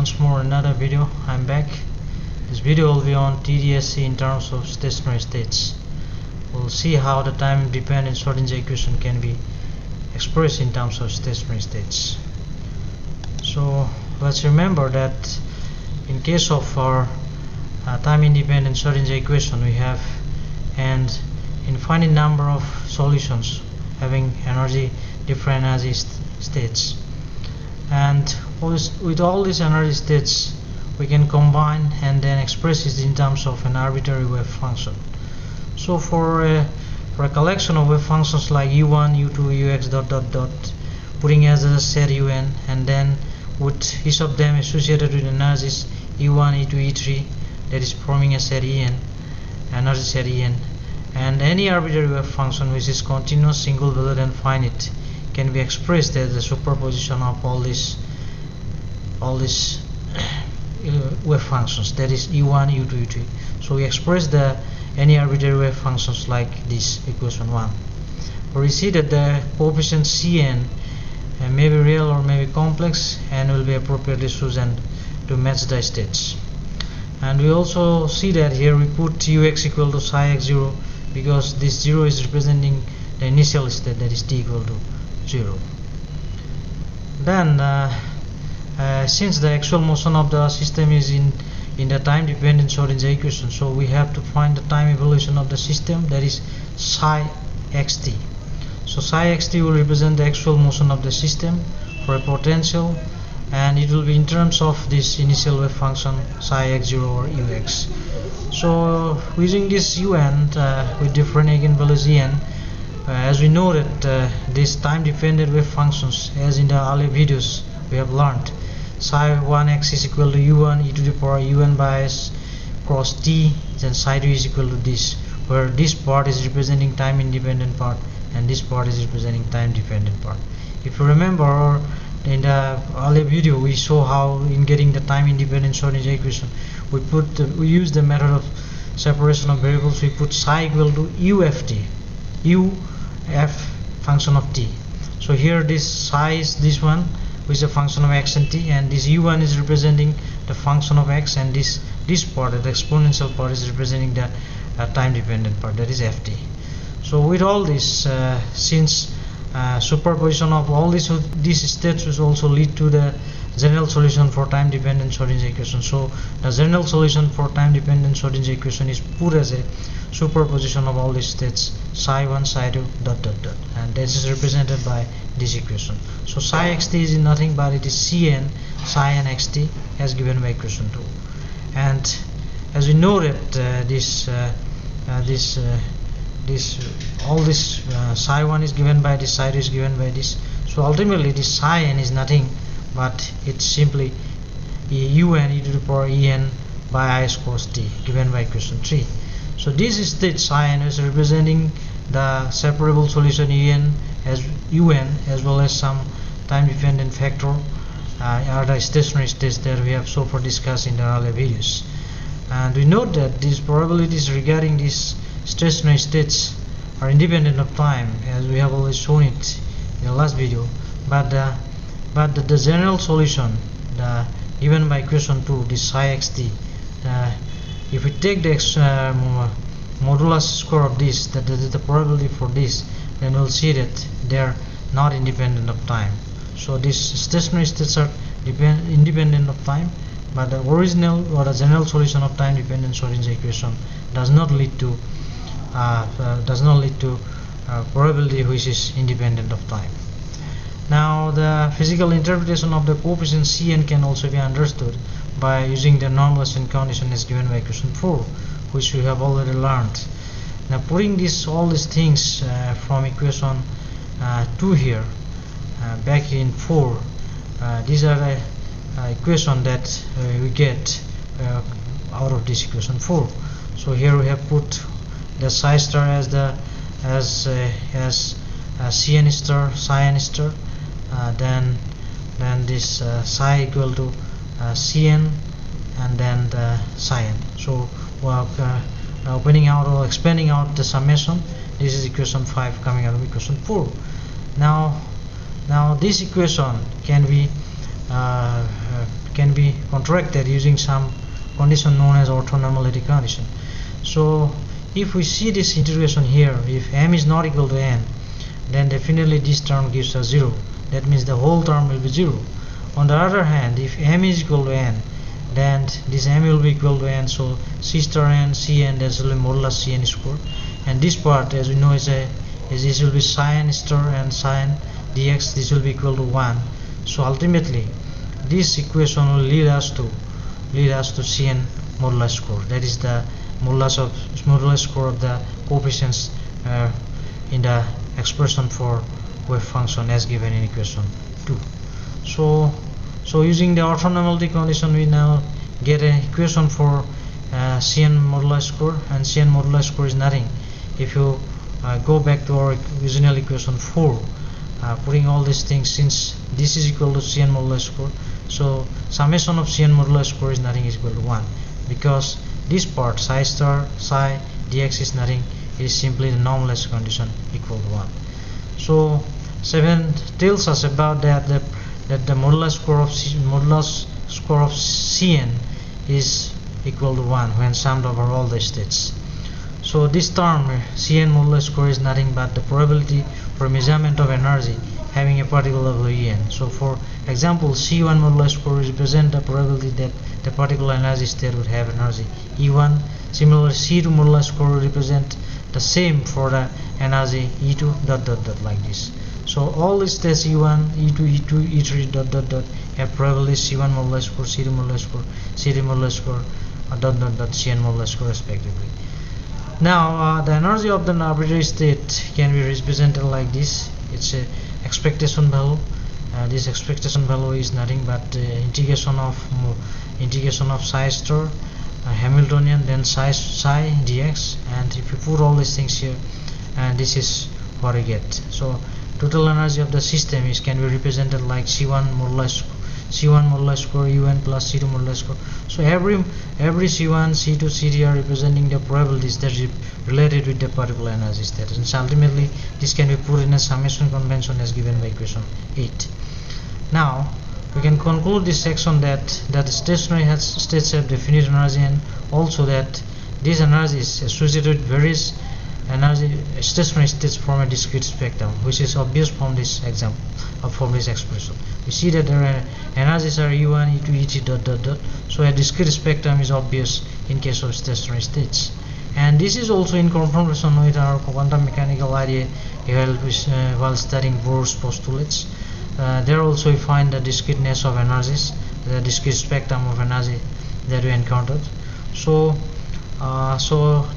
once more another video. I'm back. This video will be on TDSC in terms of stationary states. We'll see how the time-dependent Schrödinger equation can be expressed in terms of stationary states. So let's remember that in case of our time-independent Schrödinger equation, we have an infinite number of solutions having different energy states, and with all these energy states we can combine and then express it in terms of an arbitrary wave function. So for a collection of wave functions like u1, u2, ux dot dot dot, putting as a set un, and then with each of them associated with energies e1, e2, e3, that is forming a set en, energy set en, and any arbitrary wave function which is continuous, single valued and finite can be expressed as the superposition of all these wave functions, that is u1, u2, u3. So we express any arbitrary wave functions like this, equation 1. We see that the coefficient Cn may be real or may be complex and will be appropriately chosen to match the states. And we also see that here we put ux equal to psi x0 because this 0 is representing the initial state, that is t equal to 0. Then since the actual motion of the system is in the time-dependent Schrödinger equation, so we have to find the time evolution of the system, that is psi xt. So psi xt will represent the actual motion of the system for a potential, and it will be in terms of this initial wave function psi x0 or ux. So using this un with different eigenvalues en, as we know that these time-dependent wave functions, as in the earlier videos we have learned, psi 1x is equal to u1 e to the power un by s cross t, then psi 2 is equal to this, where this part is representing time-independent part and this part is representing time-dependent part. If you remember, in the earlier video we saw how in getting the time-independent Schrödinger equation we use the method of separation of variables. We put psi equal to uft, uf function of t. So here this psi is this one, which is a function of x and t, and this u1 is representing the function of x, and this part, the exponential part, is representing the time-dependent part, that is ft. So with all this, since superposition of all these states will also lead to the general solution for time-dependent Schrödinger equation. So the general solution for time-dependent Schrödinger equation is put as a superposition of all these states psi 1, psi 2 dot dot dot, and this is represented by this equation. So psi xt is nothing but it is Cn psi n xt as given by equation 2. And as we know that all this psi 1 is given by this, psi 2 is given by this, so ultimately this psi n is nothing but it's simply un e to the power en by I cos t given by equation 3. So this state psi n is representing the separable solution en as un, as well as some time-dependent factor are the stationary states that we have so far discussed in the earlier videos. And we note that these probabilities regarding these stationary states are independent of time, as we have already shown it in the last video, but the general solution given by equation 2, this psi xt, if we take the modulus square of this, that is the probability for this, then we'll see that they are not independent of time. So these stationary states are independent of time, but the original or the general solution of time-dependent Schrödinger equation does not lead to probability which is independent of time. Now the physical interpretation of the coefficient Cn can also be understood by using the normalization condition as given by equation 4, which we have already learned. Now putting all these things from equation 2 here back in 4, these are the equation that we get out of this equation 4. So here we have put the psi star as Cn star, psi n star, then this psi equal to Cn, and then the psi n. So opening out or expanding out the summation, this is equation 5 coming out of equation 4. Now this equation can be can be contracted using some condition known as orthonormality condition. So if we see this integration here, if m is not equal to n, then definitely this term gives us 0. That means the whole term will be 0. On the other hand, if m is equal to n, then this m will be equal to n, so c star n, cn, that will be modulus cn square. And this part, as we know, is this will be sin star and sin dx, this will be equal to 1. So ultimately this equation will lead us to cn modulus square. That is the modulus square of the coefficients in the expression for wave function as given in equation 2. So using the orthonormality condition, we now get an equation for cn modulus square, and cn modulus square is nothing. If you go back to our original equation 4, putting all these things, since this is equal to cn modulus square, so summation of cn modulus square is nothing is equal to 1, because this part psi star psi dx is nothing, it is simply the normalized condition equal to 1. So 7 tells us about that the modulus square of cn is equal to 1 when summed over all the states. So this term cn modulus square is nothing but the probability for measurement of energy having a particular value en. So for example, C1 modulus square represents the probability that the particular energy state would have energy E1. Similarly, C2 modulus square will represent the same for the energy E2 dot dot dot like this. So all the states E1, E2, E2, E3 dot dot dot have probability C1 modulus square, C2 modulus square, C3 modulus square, dot dot dot Cn modulus square respectively. Now the energy of the arbitrary state can be represented like this. It's a expectation value. This expectation value is nothing but integration of psi star Hamiltonian, then psi dx, and if you put all these things here, and this is what you get. So total energy of the system can be represented like C1 modulus square UN plus C2 modulus square. So every C1, C2, C3 are representing the probabilities that are related with the particular energy state. And so ultimately this can be put in a summation convention as given by equation 8. Now we can conclude this section that stationary states have definite energy, and also that these energies associated with various energy stationary states form a discrete spectrum, which is obvious from this example or from this expression. We see that there are energies are E1, E2, E3 dot dot dot. So a discrete spectrum is obvious in case of stationary states, and this is also in confirmation with our quantum mechanical idea while studying Bohr's postulates. There also we find the discreteness of energies, the discrete spectrum of energy that we encountered. So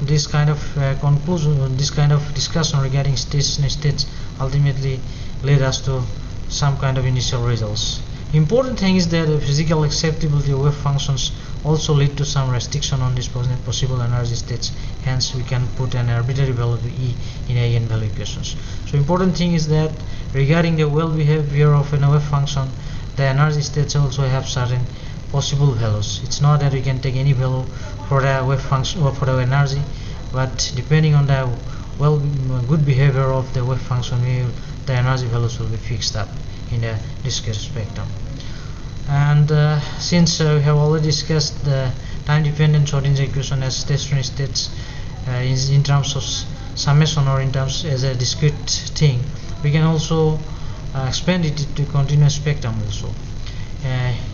this kind of conclusion, this kind of discussion regarding stationary states ultimately led us to some kind of initial results. Important thing is that the physical acceptability of wave functions also lead to some restriction on this possible energy states. Hence, we can put an arbitrary value to E in eigenvalue equations. So important thing is that regarding the well behavior of a wave function, the energy states also have certain possible values. It's not that we can take any value for the wave function or for the energy, but depending on the good behavior of the wave function, the energy values will be fixed up in the discrete spectrum. And since we have already discussed the time-dependent Schrödinger equation as stationary states in terms of summation or in terms as a discrete thing, we can also expand it to continuous spectrum also.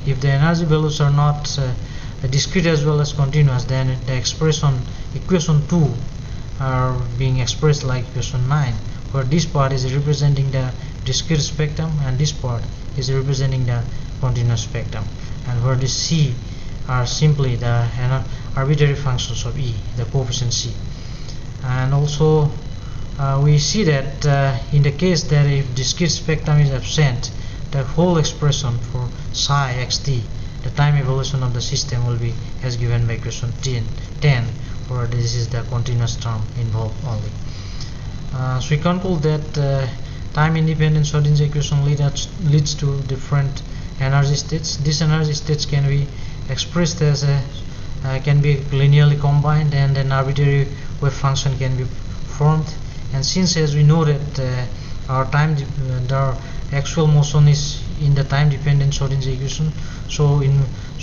If the energy values are not discrete as well as continuous, then the equation 2 are being expressed like equation 9, where this part is representing the discrete spectrum and this part is representing the continuous spectrum, and where the C are simply the arbitrary functions of E, the coefficient C. And also we see that in the case that if discrete spectrum is absent, the whole expression for psi xt, the time evolution of the system, will be as given by equation 10, where this is the continuous term involved only. So we conclude that time-independent Schrödinger equation leads to different energy states. These energy states can be expressed as can be linearly combined, and an arbitrary wave function can be formed. And since, as we know that our actual motion is in the time-dependent Schrödinger equation. So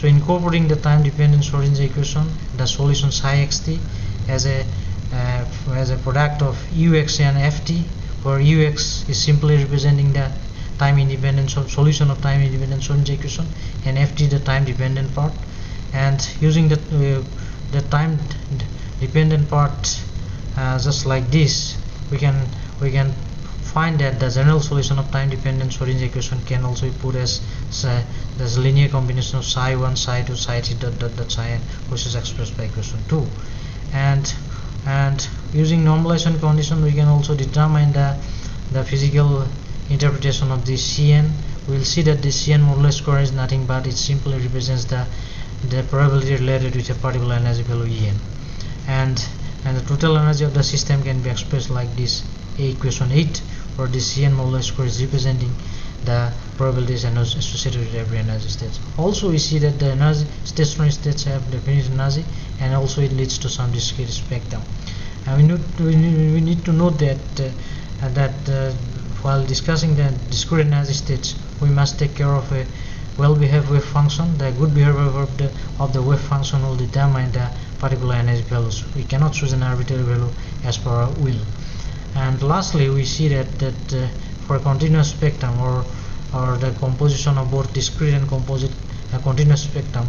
incorporating the time-dependent Schrödinger equation, the solution psi xt as a product of ux and ft, where ux is simply representing the time-independent solution of time-independent Schrödinger equation, and ft the time-dependent part. And using the time-dependent part just like this, we can find that the general solution of time-dependent Schrödinger equation can also be put as linear combination of psi 1, psi 2, psi 3 dot psi n, which is expressed by equation 2. And using normalization condition, we can also determine the physical interpretation of this Cn. We will see that this Cn modular square is nothing but it simply represents the probability related with a particular energy value En, and the total energy of the system can be expressed like this, equation 8, where this Cn modular square is representing the probabilities associated with every energy state. Also, we see that the energy stationary states have definite energy, and also it leads to some discrete spectrum. And we need to note that while discussing the discrete energy states, we must take care of a well-behaved wave function. The good behavior of the wave function will determine the particular energy values. We cannot choose an arbitrary value as per our will. And lastly, we see that for a continuous spectrum, or the composition of both discrete and composite continuous spectrum,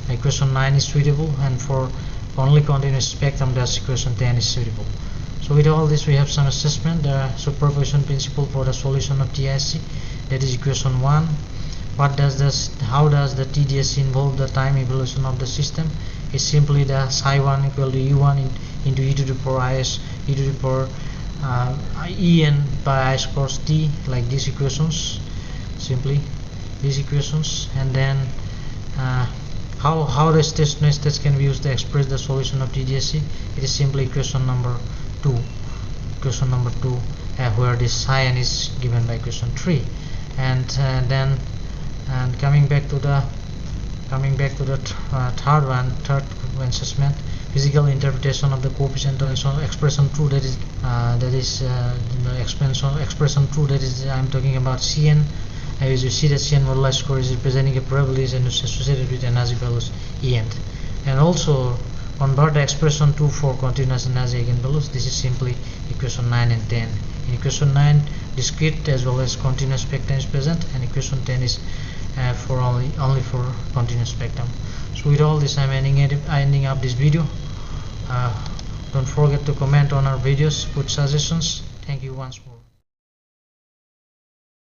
equation 9 is suitable, and for only continuous spectrum, thus equation 10 is suitable. So with all this, we have some assessment. The superposition principle for the solution of TISC, that is equation 1. How does the TDSC involve the time evolution of the system? It's simply the psi 1 equal to u1 into e to the power is e to the power en by I cos t, like these equations, simply these equations. And then how the stationary states can be used to express the solution of TDSC? It is simply equation number 2, where this psi n is given by equation 3. And coming back to the third assessment, physical interpretation of the coefficient of expression 2, that is the expression 2, that is I'm talking about Cn. As you see, that Cn modular square is representing a probability and is associated with energy values En. And also convert the expression 2 for continuous energy eigenvalues. This is simply equation 9 and 10. In equation 9, discrete as well as continuous spectrum is present, and equation 10 is for only for continuous spectrum. So with all this, I'm ending up this video. Don't forget to comment on our videos, put suggestions. Thank you once more.